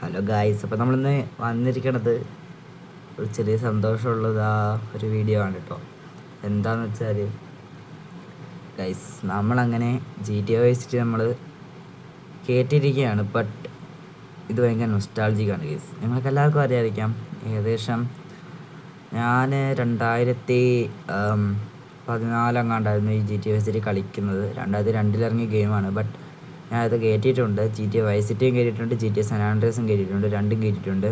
Hello guys, അപ്പോൾ നമ്മളിന്ന് വന്നിരിക്കണത് ഒരു ചെറിയ സന്തോഷമുള്ളത് ഒരു വീഡിയോ ആണ് കേട്ടോ. എന്താണെന്ന് വെച്ചാൽ ഗൈസ്, നമ്മളങ്ങനെ GTA വെച്ചിട്ട് നമ്മൾ കേട്ടിരിക്കുകയാണ്. ബട്ട് ഇത് ഭയങ്കര നൊസ്റ്റാൾജിക്കാണ് ഗൈസ്. നിങ്ങൾക്ക് എല്ലാവർക്കും അറിയാതിരിക്കാം, ഏകദേശം ഞാൻ 2014 ഈ GTA വെച്ചിട്ട് കളിക്കുന്നത്. 2002 ഇറങ്ങിയ ഗെയിമാണ്. ബട്ട് ഞാൻ അത് കയറ്റിയിട്ടുണ്ട്. GTA വൈസ് സിറ്റിയും കയറ്റിയിട്ടുണ്ട്, GTA സാൻ ആൻഡ്രിയാസും കയറ്റിയിട്ടുണ്ട്, രണ്ടും കയറ്റിയിട്ടുണ്ട്.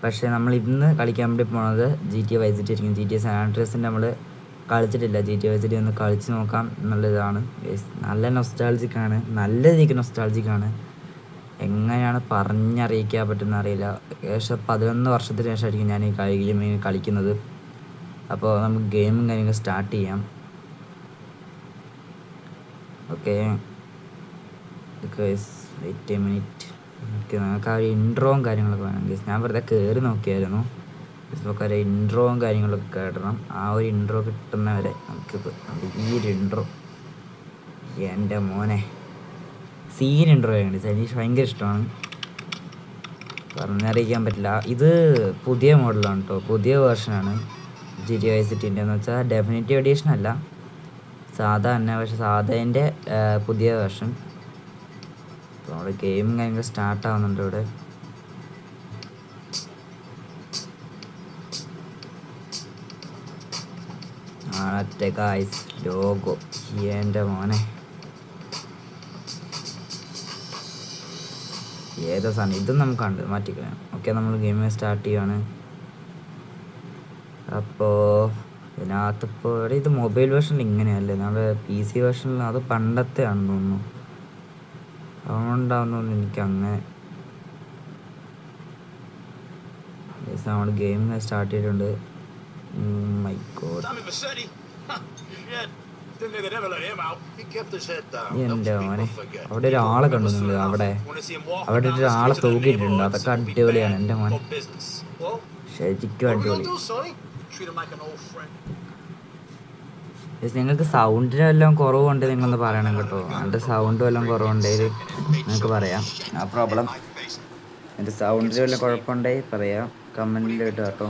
പക്ഷേ നമ്മൾ ഇന്ന് കളിക്കാൻ വേണ്ടി പോണത് GTA വൈസ് സിറ്റി ആയിരിക്കും. GTA സാൻ ആൻഡ്രിയാസിൻ്റെ നമ്മൾ കളിച്ചിട്ടില്ല. GTA വൈസ് സിറ്റി ഒന്ന് കളിച്ച് നോക്കാം എന്നുള്ളതാണ്. നല്ല നൊസ്റ്റാൾജിക്കാണ്, നല്ല രീതിക്ക് നൊസ്റ്റാൾജിക്കാണ്. എങ്ങനെയാണ് പറഞ്ഞറിയിക്കാൻ പറ്റുന്ന അറിയില്ല. ഏകദേശം 11 വർഷത്തിന് ശേഷമായിരിക്കും ഞാൻ ഈ ഗെയിം കളിക്കുന്നത്. അപ്പോൾ നമുക്ക് ഗെയിമും കാര്യങ്ങളും സ്റ്റാർട്ട് ചെയ്യാം. Okay wait a minute. Okay, നമുക്ക് ആ ഒരു ഇൻട്രോവും കാര്യങ്ങളൊക്കെ വേണം. ഞാൻ വെറുതെ കയറി നോക്കിയായിരുന്നു. നമുക്ക് ഒരു ഇൻട്രോവും കാര്യങ്ങളൊക്കെ കേട്ടണം. ആ ഒരു ഇൻട്രോ കിട്ടുന്നവരെ നമുക്കിപ്പോൾ ഈ ഒരു ഇൻട്രോ എൻ്റെ മോനെ സീൻ ഇൻട്രോ ആണ്. എനിക്ക് ഭയങ്കര ഇഷ്ടമാണ്, പറഞ്ഞറിയിക്കാൻ പറ്റില്ല. ഇത് പുതിയ മോഡലാണ് കേട്ടോ, പുതിയ വേർഷനാണ് GTA വൈസ് സിറ്റിൻ്റെ. എന്ന് വെച്ചാൽ ഡെഫിനിറ്റീവ് എഡിഷൻ അല്ല, സാധാ തന്നെ. പക്ഷെ സാധാൻ്റെ പുതിയ വേർഷൻ. നമ്മുടെ ഗെയിം കാര്യങ്ങൾ സ്റ്റാർട്ട് ആവുന്നുണ്ട് ഇവിടെ. ലോഗോ എൻ്റെ മോനെ ഏതാ സാധനം ഇതും നമുക്ക് കണ്ട് മാറ്റിക്കളയാം. ഓക്കെ, നമ്മൾ ഗെയിം സ്റ്റാർട്ട് ചെയ്യുകയാണ്. അപ്പോൾ ഇതിനകത്തിപ്പോൾ ഇവിടെ ഇത് മൊബൈൽ വേർഷനിൽ ഇങ്ങനെയല്ലേ, നമ്മുടെ PC വേർഷനിൽ അത് പണ്ടത്തെ ആണെന്ന് തോന്നുന്നു. അതുകൊണ്ടാണെന്ന് തോന്നുന്നു എനിക്കങ്ങനെ. നമ്മൾ ഗെയിം സ്റ്റാർട്ട് ചെയ്തിട്ടുണ്ട്. മൈ ഗോഡ്, എൻ്റെ മോനെ അവിടെ ഒരാളെ കണ്ടു നിങ്ങൾ. അവിടെ ഒരാളെ തൂക്കിയിട്ടുണ്ട്. അതൊക്കെ അടിപൊളിയാണ് എൻ്റെ മോനെ, ശരിക്കും അടിപൊളി. നിങ്ങൾക്ക് സൗണ്ടിന് വല്ലതും കുറവുണ്ട് നിങ്ങളൊന്ന് പറയണം കേട്ടോ. എൻ്റെ സൗണ്ട് വല്ലതും കുറവുണ്ടെങ്കിൽ നിങ്ങൾക്ക് പറയാം, ആ പ്രോബ്ലം. എൻ്റെ സൗണ്ടിന് വല്ല കുഴപ്പമുണ്ടെങ്കിൽ പറയാം, കമൻറ്റിൽ കേട്ടോ.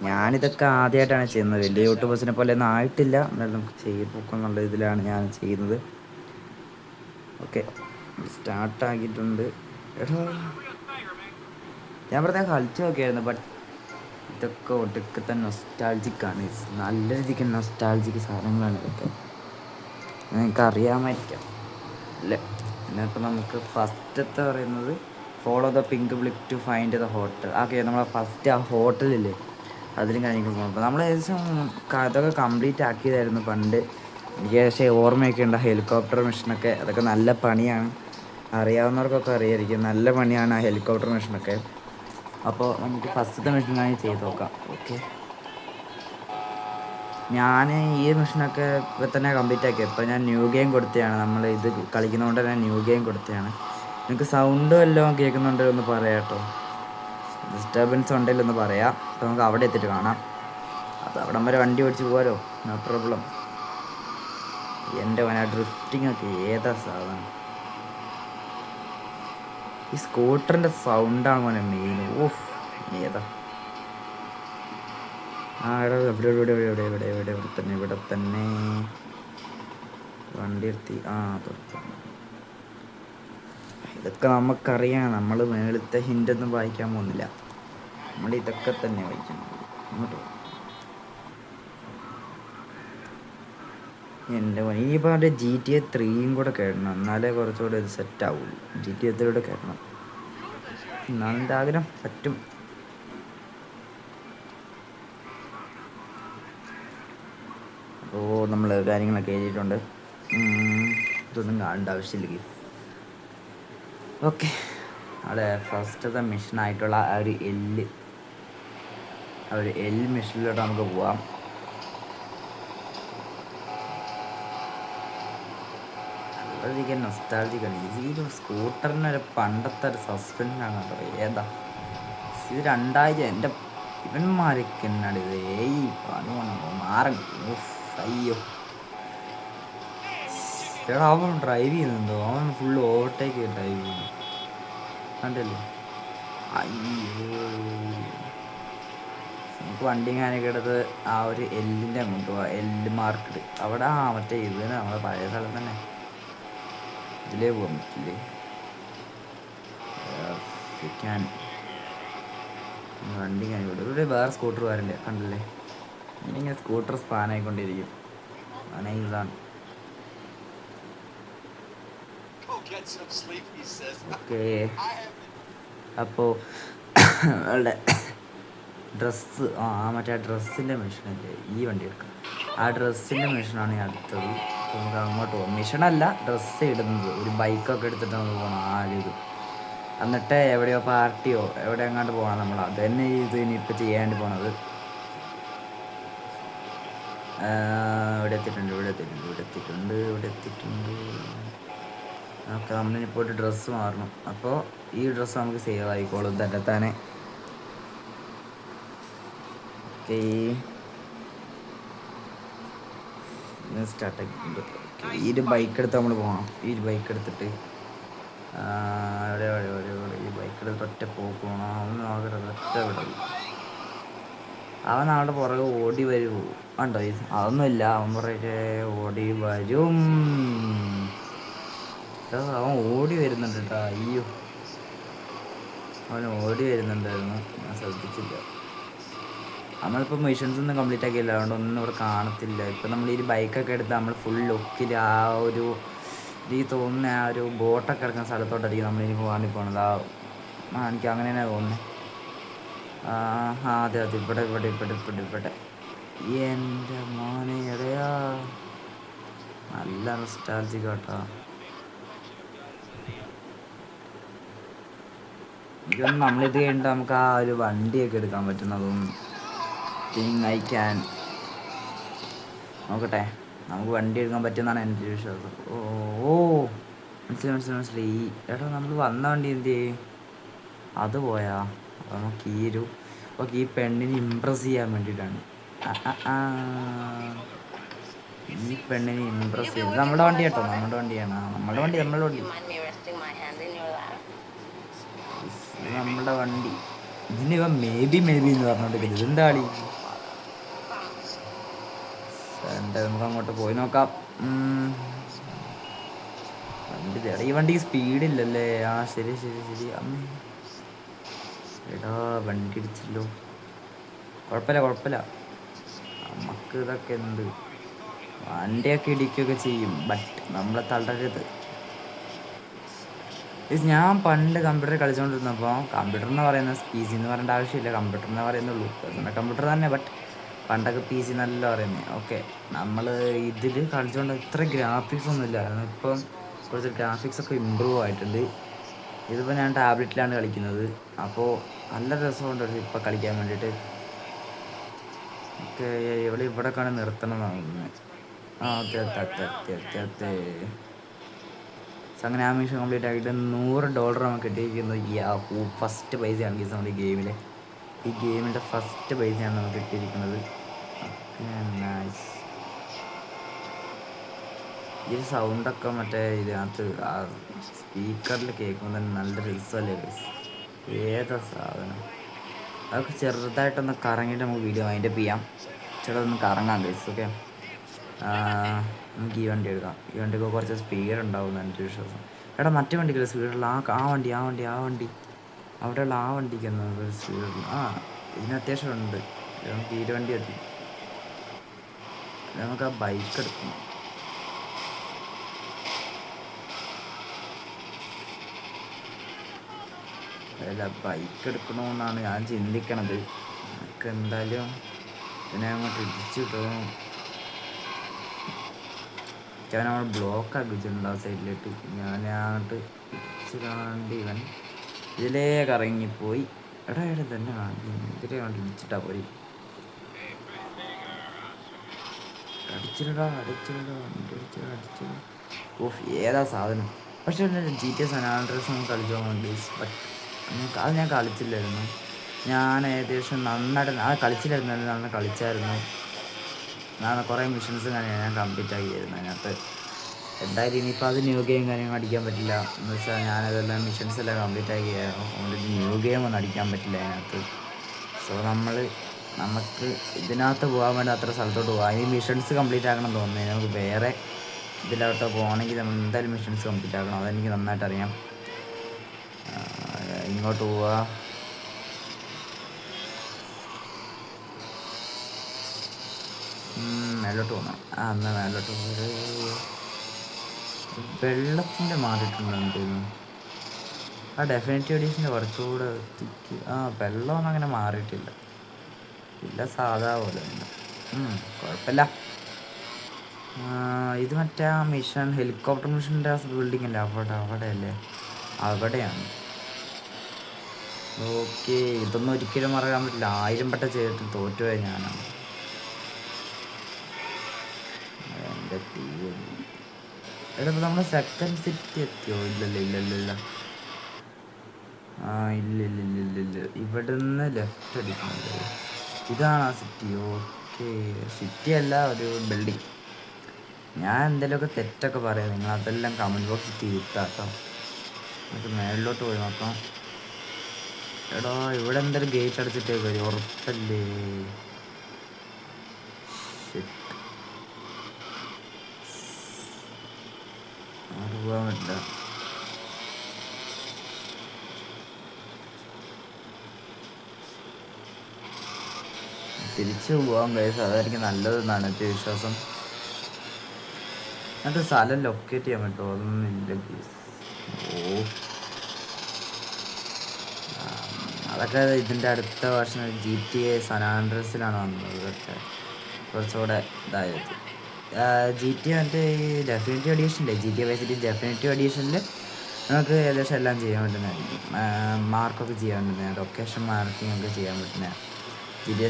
ഞാനിതൊക്കെ ആദ്യമായിട്ടാണ് ചെയ്യുന്നത്, വലിയ യൂട്യൂബേഴ്സിനെ പോലെ ഒന്നും ആയിട്ടില്ല. എന്നാലും നമുക്ക് ചെയ്ത് നോക്കുന്നുള്ള ഇതിലാണ് ഞാൻ ചെയ്യുന്നത്. ഓക്കെ, സ്റ്റാർട്ടാക്കിയിട്ടുണ്ട്. എടാ, ഞാൻ വെറുതെ കളിച്ച് നോക്കിയായിരുന്നു. ബട്ട് ഇതൊക്കെ ഒടുക്കത്തെ നൊസ്റ്റാൾജിക്കാണ്, നല്ല രീതിക്ക് നൊസ്റ്റാൾജിക്ക് സാധനങ്ങളാണ് ഇതൊക്കെ. നിങ്ങൾക്കറിയാമായിരിക്കാം അല്ലേ. എന്നിട്ട് നമുക്ക് ഫസ്റ്റത്തെ പറയുന്നത് follow the pink blip to find the hotel. Okay, നമ്മളെ ഫസ്റ്റ് ആ ഹോട്ടലില്ലേ അതിലും കാര്യങ്ങൾ പോകുമ്പോൾ നമ്മൾ ഏകദേശം അതൊക്കെ കംപ്ലീറ്റ് ആക്കിയതായിരുന്നു പണ്ട്. എനിക്ക് പക്ഷേ ഓർമ്മയൊക്കെ ഉണ്ട് ഹെലികോപ്റ്റർ മിഷനൊക്കെ. അതൊക്കെ നല്ല പണിയാണ്, അറിയാവുന്നവർക്കൊക്കെ അറിയായിരിക്കും. നല്ല പണിയാണ് ആ ഹെലികോപ്റ്റർ മിഷനൊക്കെ. അപ്പോൾ നമുക്ക് ഫസ്റ്റത്തെ മിഷൻ ഞാൻ ചെയ്ത് നോക്കാം. ഓക്കെ, ഞാൻ ഈ മിഷനൊക്കെ ഇപ്പോൾ തന്നെ കംപ്ലീറ്റ് ആക്കി. ഇപ്പോൾ ഞാൻ ന്യൂ ഗെയിം കൊടുത്തതാണ്, നമ്മൾ ഇത് കളിക്കുന്നതുകൊണ്ട് തന്നെ ന്യൂ ഗെയിം കൊടുത്തതാണ്. നിങ്ങൾക്ക് സൗണ്ട് വല്ലതും കേൾക്കുന്നുണ്ടോ എന്ന് പറയാം കേട്ടോ. ഡിസ്റ്റർബൻസ് ഉണ്ടെങ്കിൽ ഒന്ന് പറയാം. അപ്പോൾ നമുക്ക് അവിടെ എത്തിയിട്ട് കാണാം. അപ്പോൾ അവിടം വരെ വണ്ടി ഓടിച്ച് പോകാമല്ലോ, നോ പ്രോബ്ലം. എൻ്റെ മോനെ ഡ്രിഫ്റ്റിംഗ് ഒക്കെ ഏതാ സാധനം. ഈ സ്കൂട്ടറിൻ്റെ സൗണ്ടാണ് മോനെ മെയിൻ. ഓഫ്, ഏതാ. ആ എടാ, ഇവിടെ തന്നെ വണ്ടി എത്തി. ഇതൊക്കെ നമുക്കറിയാം. നമ്മൾ മേളത്തെ ഹിൻ്റൊന്നും വായിക്കാൻ പോകുന്നില്ല, നമ്മൾ ഇതൊക്കെ തന്നെ വായിക്കണം. ഇങ്ങോട്ട് എൻ്റെ ഇനിയിപ്പോൾ അവൻ്റെ GTA 3 കൂടെ കേട്ടണം, എന്നാലേ കുറച്ചുകൂടെ ഇത് സെറ്റ് ആവുള്ളൂ. GTA 3 കൂടെ കേട്ടണം, എന്നാണ് എൻ്റെ ആഗ്രഹം. പറ്റും. അപ്പോൾ നമ്മൾ കാര്യങ്ങളൊക്കെ എഴുതിയിട്ടുണ്ട്. ഇതൊന്നും കാണേണ്ട ആവശ്യമില്ല. ഓക്കെ, അവിടെ ഫസ്റ്റത്തെ മിഷനായിട്ടുള്ള ആ ഒരു എൽ മിഷനിലോട്ട് നമുക്ക് പോവാം. വളരെയധികം നൊസ്റ്റാൾജിക്കാണ്. ഈ സ്കൂട്ടറിന് ഒരു പണ്ടത്തെ ഒരു സസ്പെൻഷനാണ് കേട്ടോ. ഏതാ ഇത് 2000 എൻ്റെ ഇവന്മാരൊക്കെ എന്നാണ് ഇത്. മാറൻ. അയ്യോ, എടാ അവൻ ഡ്രൈവ് ചെയ്യുന്നുണ്ടോ? അവൻ ഫുള്ള് ഓവർടേക്ക് ഡ്രൈവ് ചെയ്യുന്നു കണ്ടല്ലേ. അയ്യോ, നമുക്ക് വണ്ടി ഞാനൊക്കെ എടുത്ത് ആ ഒരു എല്ലിൻ്റെ അങ്ങോട്ട് പോവാം. എല്ല് മാർക്കറ്റ് അവിടെ മറ്റേ ഇത് തന്നെ, നമ്മുടെ പഴയ സ്ഥലം തന്നെ. ഇതിലേ പോകാൻ പറ്റില്ലേ? വണ്ടി ഞാൻ ഇവിടെ വേറെ സ്കൂട്ടർ വരല്ലേ, കണ്ടില്ലേ? ഇങ്ങനെ സ്കൂട്ടർ സ്പാൻ ആയിക്കൊണ്ടിരിക്കും. ഇതാണ് ഓക്കെ. അപ്പോൾ അവളുടെ ഡ്രസ്സ് മറ്റേ ഡ്രസ്സിൻ്റെ മെഷീനല്ലേ ഈ വണ്ടി എടുക്കാം. ആ ഡ്രസ്സിൻ്റെ മെഷീനാണ് ഞാൻ അടുത്തത്. നമുക്ക് അങ്ങോട്ട് പോകാം. മെഷീനല്ല, ഡ്രസ്സ് ഇടുന്നത്. ഒരു ബൈക്കൊക്കെ എടുത്തിട്ട് നമുക്ക് പോകണം ഇത്. എന്നിട്ട് എവിടെയോ പാർട്ടിയോ എവിടെ എങ്ങാണ്ട് പോകണം നമ്മൾ. അത് തന്നെ ഇത് ഇനിയിപ്പോൾ ചെയ്യാണ്ട് പോണത്. ഇവിടെ എത്തിയിട്ടുണ്ട്. ഓക്കെ, നമ്മളിനിപ്പോൾ ഒരു ഡ്രസ്സ് മാറണം. അപ്പോൾ ഈ ഡ്രസ്സ് നമുക്ക് സേവ് ആയിക്കോളും തന്നെ. ഓക്കെ, സ്റ്റാർട്ടാക്കിയിട്ടുണ്ട്. ഈ ഒരു ബൈക്ക് എടുത്ത് നമ്മൾ പോകണം. ഈ ബൈക്ക് എടുത്തിട്ട് ഈ ബൈക്ക് എടുത്തിട്ട് ഒറ്റ പോക്ക് പോകണം. ഒറ്റ വിടൽ. അവൻ ആളുടെ പുറകെ ഓടി വരുമോ? കണ്ടോ? അതൊന്നുമില്ല, അവൻ പുറകെ ഓടി വരും. അവൻ ഓടി വരുന്നുണ്ട് കേട്ടോ. അയ്യോ, അവൻ ഓടി വരുന്നുണ്ടായിരുന്നു, ഞാൻ ശ്രദ്ധിച്ചില്ല. നമ്മളിപ്പോൾ മിഷൻസ് ഒന്നും കംപ്ലീറ്റ് ആക്കിയില്ല, അതുകൊണ്ട് ഒന്നും ഇവിടെ കാണത്തില്ല. ഇപ്പം നമ്മൾ ഈ ബൈക്കൊക്കെ എടുത്ത് നമ്മൾ ഫുൾ ലുക്കിൽ ആ ഒരു തോന്നുന്ന ആ ഒരു ബോട്ടൊക്കെ ഇറങ്ങുന്ന സ്ഥലത്തോട്ടായിരിക്കും നമ്മളിനി പോകണത്. എനിക്ക് അങ്ങനെ തന്നെ തോന്നുന്നത്. അതെ ഇവിടെ എൻ്റെ മോനെ എടയാ, നല്ല നൊസ്റ്റാൾജിക് കേട്ടോ. ഇതൊന്നും നമ്മളിത് കഴിഞ്ഞിട്ട് നമുക്ക് ആ ഒരു വണ്ടിയൊക്കെ എടുക്കാൻ പറ്റുന്നതും ഐ ക്യാൻ നോക്കട്ടെ. നമുക്ക് വണ്ടി എടുക്കാൻ പറ്റുമെന്നാണ് എൻ്റെ വിശ്വാസം. മനസ്സിലായി. ഏട്ടാ, നമ്മൾ വന്ന വണ്ടി എന്ത് ചെയ്യും? അത് പോയാ? അപ്പോൾ നമുക്ക് ഓക്കെ, ഈ പെണ്ണിനെ ഇമ്പ്രസ് ചെയ്യാൻ വേണ്ടിയിട്ടാണ്. ഈ പെണ്ണിനെ ഇമ്പ്രസ് ചെയ്യുന്നത് നമ്മുടെ വണ്ടി കേട്ടോ, നമ്മുടെ വണ്ടിയാണ്. നമ്മുടെ വണ്ടി ഇതിന് ഇവ മേബി എന്ന് പറഞ്ഞോണ്ടിരിക്കുന്നത്. ഇതെന്താ കളി? നമുക്ക് അങ്ങോട്ട് പോയി നോക്കാം. ഈ വണ്ടിക്ക് സ്പീഡില്ലല്ലേ? ശരി. എടാ, വണ്ടി ഇടിച്ചല്ലോ. കുഴപ്പമില്ല. നമുക്ക് ഇതൊക്കെ എന്ത്, വണ്ടിയൊക്കെ ഇടിക്കുകയൊക്കെ ചെയ്യും, ബട്ട് നമ്മളെ തളരരുത്. ഞാൻ പണ്ട് കമ്പ്യൂട്ടർ കളിച്ചുകൊണ്ടിരുന്നപ്പോൾ, കമ്പ്യൂട്ടർ എന്ന് പറയുന്ന PC എന്ന് പറയേണ്ട ആവശ്യമില്ല, കമ്പ്യൂട്ടർ എന്ന് പറയുന്നുള്ളൂ. കമ്പ്യൂട്ടർ തന്നെ, ബട്ട് പണ്ടൊക്കെ PC നല്ല പറയുന്നത്. ഓക്കെ, നമ്മൾ ഇതിൽ കളിച്ചുകൊണ്ട് ഇത്ര ഗ്രാഫിക്സ് ഒന്നും ഇല്ലായിരുന്നു. ഇപ്പം കുറച്ച് ഗ്രാഫിക്സൊക്കെ ഇമ്പ്രൂവ് ആയിട്ടുണ്ട്. ഇതിപ്പോൾ ഞാൻ ടാബ്ലറ്റിലാണ് കളിക്കുന്നത്. അപ്പോൾ നല്ല രസമുണ്ട് ഇപ്പോൾ കളിക്കാൻ വേണ്ടിയിട്ട്. ഓക്കെ, ഇവിടെ കാണാൻ നിർത്തണം എന്നാണ് തോന്നുന്നത്. അതെ. അങ്ങനെ ആ മിഷൻ കംപ്ലീറ്റ് ആക്കിയിട്ട് $100 നമുക്ക് കിട്ടിയിരിക്കുന്നത്. ഫസ്റ്റ് പൈസയാണ് ഗീസ് നമ്മുടെ ഈ ഗെയിമിൻ്റെ ഫസ്റ്റ് പൈസയാണ് നമുക്ക് കിട്ടിയിരിക്കുന്നത്. നൈസ്. ഈ സൗണ്ടൊക്കെ മറ്റേ ഇതിനകത്ത് ആ സ്പീക്കറിൽ കേൾക്കുമ്പോൾ തന്നെ നല്ല രസമല്ലേ ഗൈസ്? ഏതാ സാധനം? അതൊക്കെ ചെറുതായിട്ടൊന്ന് കറങ്ങിയിട്ട് നമുക്ക് വീഡിയോ വൈൻഡപ്പ് ചെയ്യാം. ചെറുതൊന്ന് കറങ്ങാം ഗൈസ്. ഓക്കെ, നമുക്ക് ഈ വണ്ടി എടുക്കാം. ഈ വണ്ടിക്ക് കുറച്ച് സ്പീഡ് ഉണ്ടാവും എൻ്റെ വിശ്വാസം. എടാ, മറ്റു വണ്ടിക്കുള്ള സ്പീഡുള്ള ആ വണ്ടി അവിടെയുള്ള ആ വണ്ടിക്ക് ഒരു സ്പീഡുള്ള ഇതിന് അത്യാവശ്യം ഉണ്ട്. നമുക്ക് ഈ വണ്ടി മതി. നമുക്ക് ആ ബൈക്ക് എടുക്കണം. ബൈക്ക് എടുക്കണമെന്നാണ് ഞാൻ ചിന്തിക്കണത്. നമുക്ക് എന്തായാലും ഇതിനെ അങ്ങോട്ട് ഇടിച്ചു കിട്ടും. നമ്മൾ ബ്ലോക്ക് ആക്കിച്ചിട്ടുണ്ട് ആ സൈഡിലേക്ക്. ഞാൻ അങ്ങോട്ട് ഇടിച്ച് കാണേണ്ടി ഇവൻ ഇതിലേ കറങ്ങിപ്പോയി. എടാ തന്നെ ഇതിലേ കണ്ട് ഇടിച്ചിട്ടാ പോയി. അടിച്ചിടാ. ഏതാ സാധനം? പക്ഷേ GTA San Andreas കളിച്ചോ വേണ്ടി, ബട്ട് അത് ഞാൻ കളിച്ചില്ലായിരുന്നു. ഞാൻ ഏകദേശം നന്നായിട്ട് കളിച്ചായിരുന്നു. ഞാൻ കുറേ മിഷൻസ് ഞാൻ കംപ്ലീറ്റ് ആക്കിയായിരുന്നു അതിനകത്ത്. എന്തായാലും ഇനിയിപ്പോൾ അത് ന്യൂ ഗെയിം കാര്യങ്ങൾ അടിക്കാൻ പറ്റില്ല എന്ന് വെച്ചാൽ ഞാനതെല്ലാം മിഷൻസ് എല്ലാം കംപ്ലീറ്റ് ആക്കിയായിരുന്നു. അതുകൊണ്ട് ന്യൂ ഗെയിം ഒന്നും അടിക്കാൻ പറ്റില്ല അതിനകത്ത്. സോ നമുക്ക് ഇതിനകത്ത് പോകാൻ വേണ്ടി അത്ര സ്ഥലത്തോട്ട് പോകാം. ഈ മിഷൻസ് കംപ്ലീറ്റ് ആക്കണം തോന്നുന്നത്. നമുക്ക് വേറെ ഇതിലോട്ട് പോകണമെങ്കിൽ നമ്മൾ എന്തായാലും മിഷൻസ് കംപ്ലീറ്റ് ആക്കണം. അതെനിക്ക് നന്നായിട്ട് അറിയാം. ഇങ്ങോട്ട് പോവുക. മേലോട്ട് പോകണം. എന്നാൽ മേലോട്ട് പോകുന്നത് വെള്ളത്തിൻ്റെ മാറിയിട്ടുണ്ടെന്ന് തോന്നുന്നു. ഡെഫിനറ്റീവ് എഡീഷൻ്റെ കുറച്ചുകൂടെ വെള്ളമൊന്നും അങ്ങനെ മാറിയിട്ടില്ല. ഇല്ല, സാധാ പോലെ ഉണ്ട്. കുഴപ്പമില്ല. ഇത് മറ്റേ ആ മിഷൻ ഹെലികോപ്റ്റർ മിഷൻ്റെ ആ ബിൽഡിംഗ് അല്ലേ, അവിടെ അല്ലേ, അവിടെയാണ്. ഓക്കെ, ഇതൊന്നും ഒരിക്കലും മറക്കാൻ പറ്റില്ല. 1000 വട്ടം ചെയ്തിട്ട് തോറ്റുപോയ ഞാനാണ്. എൻ്റെ തീവ്രം എടാ, നമ്മൾ സെക്കൻഡ് സിറ്റി എത്തിയോ? ഇല്ലല്ല. ഇല്ല. ഇവിടുന്ന് ലെഫ്റ്റ് അടിക്കുന്നത് ഇതാണ് ആ സിറ്റി. ഓക്കെ, സിറ്റി അല്ല, ഒരു ബിൽഡിങ്. ഞാൻ എന്തെങ്കിലുമൊക്കെ തെറ്റൊക്കെ പറയാം, നിങ്ങൾ അതെല്ലാം കമൻറ്റ് ബോക്സിൽ തിരുത്താട്ടോ. നമുക്ക് മേളിലോട്ട് പോയി നോക്കാം. എടാ, ഇവിടെ എന്തെങ്കിലും ഗേറ്റ് അടിച്ചിട്ടേക്ക് വരും, ഉറപ്പല്ലേ? അവിടെ പോകാൻ പറ്റില്ല. തിരിച്ചു പോകാൻ കഴിയും, അതായിരിക്കും നല്ലതെന്നാണ് എൻ്റെ വിശ്വാസം. അത് സ്ഥലം ലൊക്കേറ്റ് ചെയ്യാൻ പറ്റുമോ? അതൊന്നും ഇല്ല. അതൊക്കെ ഇതിൻ്റെ അടുത്ത വർഷം GTA സാൻ ആൻഡ്രിയസിലാണ് വന്നത്. ഇതൊക്കെ കുറച്ചുകൂടെ ഇതായത്. GTA മറ്റേ ഈ ഡെഫിനറ്റീവ് എഡീഷനില്ലേ, GTA വൈസ് സിറ്റി ഡെഫിനറ്റീവ് എഡീഷനിൽ നമുക്ക് ഏകദേശം എല്ലാം ചെയ്യാൻ പറ്റുന്നതായിരിക്കും. മാർക്കൊക്കെ ചെയ്യാൻ പറ്റുന്നത്, ലൊക്കേഷൻ മാർക്കിംഗ് ഒക്കെ ചെയ്യാൻ പറ്റുന്നത് GTA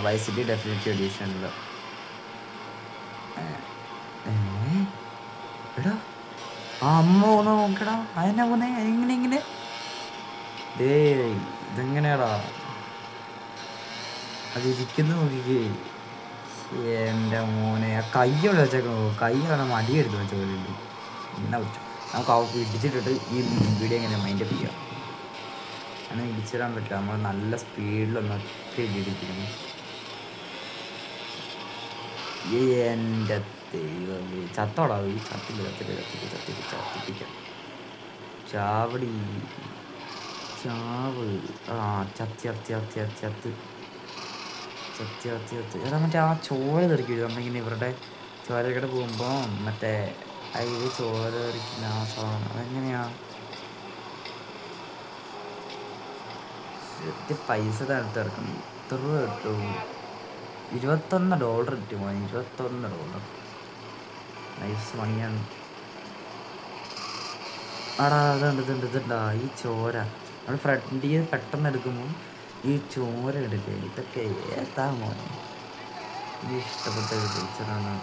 വൈസ് സിറ്റി ഡെഫിനറ്റീവ് എഡീഷനിൽ. എടാ, അമ്മ ഒന്ന് നോക്കടാ, അതെന്നാ പോന്നെ ഇങ്ങനെ. ഇതെങ്ങനെയാടാ അതിരിക്കുന്നു നോക്കിക്കേ. എൻ്റെ മോനെ, ആ കയ്യോടെ വെച്ചേക്കണോ? കയ്യോടെ മടിയെടുത്ത് വെച്ച പോലെ ഉണ്ട്. എന്നാ പറ്റും, നമുക്ക് അവർക്ക് ഇടിച്ചിട്ടിട്ട് ഈ വീഡിയോ എങ്ങനെ മൈൻഡപ്പ് ചെയ്യാം. അങ്ങനെ ഇടിച്ചിടാൻ പറ്റില്ല, നമ്മൾ നല്ല സ്പീഡിലൊന്നൊക്കെ ഇടിക്കുന്നു. എൻ്റെ ദൈവമേ, ചത്തോടാ. ചത്തിപ്പിക്കാം. ചാവടി ചാവ്. ചത്തി. എടാ, മറ്റേ ആ ചോര തെറിക്കില്ല നമ്മളിങ്ങനെ ഇവരുടെ ചോരക്കട പോകുമ്പോൾ മറ്റേ അതിൽ ചോര തെറിക്കുന്ന ആ സാധനം അതെങ്ങനെയാ? പൈസ തടുത്ത് ഇറക്കണം. എത്ര കിട്ടും? $21 കിട്ടുമോ? $21 നൈസ് മണിയാണ്. ഇതുണ്ടാ ഈ ചോര നമ്മൾ ഫ്രണ്ടിൽ പെട്ടെന്ന് എടുക്കുമ്പോൾ ഈ ചോര എടുക്കുക. ഇതൊക്കെ ഏതാ മോനെ? ഈ ഇഷ്ടപ്പെട്ട ഒരു ടീച്ചറാണ്.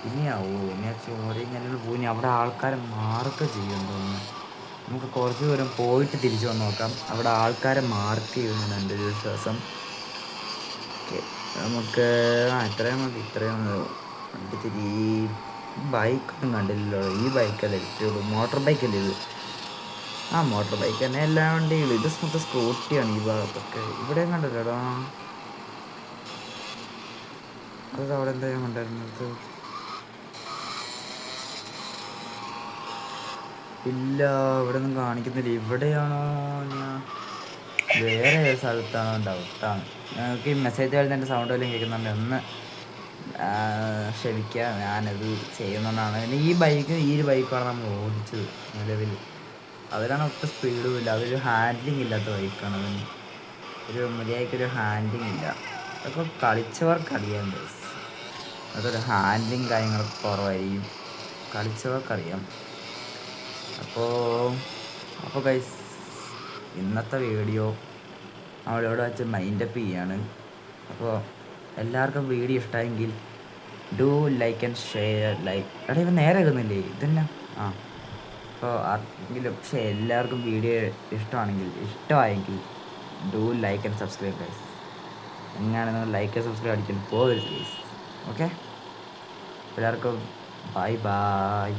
ഇനിയാവോ? ഇനി ആ ചോര ഇങ്ങനെ പോയി അവിടെ ആൾക്കാരെ മാർക്ക് ചെയ്യുമെന്ന് തോന്നുന്നു. നമുക്ക് കുറച്ച് ദൂരം പോയിട്ട് തിരിച്ചു വന്ന് നോക്കാം. അവിടെ ആൾക്കാരെ മാർക്ക് ചെയ്യുമെന്നാണ് എൻ്റെ ഒരു വിശ്വാസം. ഓക്കെ, നമുക്ക് ഇത്രയും മതി. വണ്ടി ബൈക്കൊന്നും കണ്ടില്ലല്ലോ. ഈ ബൈക്കല്ലേ കിട്ടിയുള്ളൂ, മോട്ടോർ ബൈക്കല്ലേ ഇത്? മോട്ടോർ ബൈക്ക് തന്നെ എല്ലാ വണ്ടികളും. ഇത് മൊത്തം സ്കൂട്ടിയാണ് ഈ ഭാഗത്തൊക്കെ. ഇവിടെയും കണ്ടല്ലോടാ. അത് അവിടെ എന്താ ഞാൻ കണ്ടായിരുന്നത്? ഇല്ല, ഇവിടെ ഒന്നും കാണിക്കുന്നില്ല. ഇവിടെയാണോ? ഞാൻ വേറെ സ്ഥലത്താണോ? ഡൗട്ടാണ്. ഞങ്ങൾക്ക് ഈ മെസ്സേജ് കളിൽ എൻ്റെ സൗണ്ട് വല്ലതും കേൾക്കുന്നുണ്ട്, ഒന്ന് ക്ഷമിക്കുക. ഞാനത് ചെയ്യുന്നതാണ്. ഈ ഒരു ബൈക്കാണ് നമ്മൾ ഓടിച്ചത് നിലവിൽ. അതിലാണ് ഒട്ടും സ്പീഡും ഇല്ല. അതൊരു ഹാൻഡ്ലിങ് ഇല്ലാത്ത ബൈക്കാണ്. അതിന് മര്യാദയ്ക്കൊരു ഹാൻഡ്ലിങ് ഇല്ല. അതൊക്കെ കളിച്ചവർക്കറിയാം. അതൊരു ഹാൻഡ്ലിങ് കാര്യങ്ങളൊക്കെ കുറവായിരിക്കും, കളിച്ചവർക്കറിയാം. അപ്പോൾ ഗൈസ്, ഇന്നത്തെ വീഡിയോ നമ്മളിവിടെ വെച്ച് മൈൻഡപ്പ് ചെയ്യാണ്. അപ്പോൾ എല്ലാവർക്കും വീഡിയോ ഇഷ്ടമായെങ്കിൽ ഡു ലൈക്ക് ആൻഡ് ഷെയർ. എടാ, ഇവ നേരെ ആകുന്നില്ലേ ഇതന്നെ? അപ്പോൾ ആർക്കെങ്കിലും എല്ലാവർക്കും വീഡിയോ ഇഷ്ടമായെങ്കിൽ do like and subscribe guys. എങ്ങനെയാണ് നിങ്ങൾ ലൈക്ക് ആൻഡ് സബ്സ്ക്രൈബ് അടിക്കാൻ പോകരുത് ഗൈസ്. ഓക്കെ. എല്ലാവർക്കും ബൈ ബൈ.